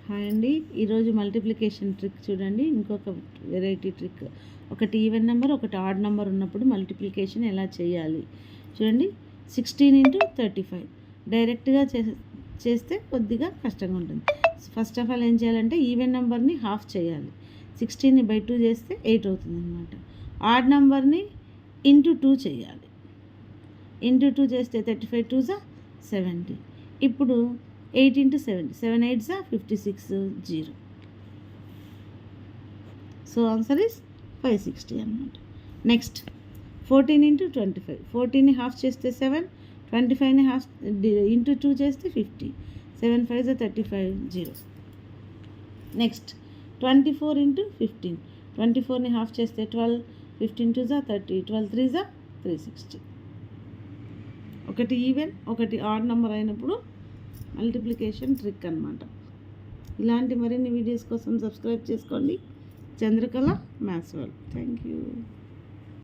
Hi అండి. ఈరోజు multiplication trick చూడండి. ఇంకొక వెరైటీ ట్రిక్. ఒకటి ఈవెన్ నెంబర్, ఒకటి ఆడ్ నెంబర్ ఉన్నప్పుడు మల్టిప్లికేషన్ ఎలా చేయాలి చూడండి. 16 × 35 డైరెక్ట్గా చేస్తే కొద్దిగా కష్టంగా ఉంటుంది. ఫస్ట్ ఆఫ్ ఆల్ ఏం చేయాలంటే ఈవెన్ నెంబర్ని హాఫ్ చేయాలి. 16ని బై 2 చేస్తే 8 అవుతుంది అనమాట. ఆడ్ నెంబర్ని ఇంటూ 2 చేయాలి. ఇంటూ 2 చేస్తే 35 2 70. ఇప్పుడు 8 × 7 7 8 56 0. సో ఆన్సర్ ఇస్ 560 అనమాట. నెక్స్ట్ 14 × 25 14ని హాఫ్ చేస్తే 7, 25ని హాఫ్ ఇంటూ 2 చేస్తే 50 7 5 35 0. నెక్స్ట్ 24 × 15 24ని హాఫ్ చేస్తే 12 15 2 30 12 3 360. ఒకటి ఈవెన్ ఒకటి ఆడ్ నెంబర్ అయినప్పుడు మల్టిప్లికేషన్ ట్రిక్ అనమాట. ఇలాంటి మరిన్ని వీడియోస్ కోసం సబ్స్క్రైబ్ చేసుకోండి. Chandrakala maths world. Thank you.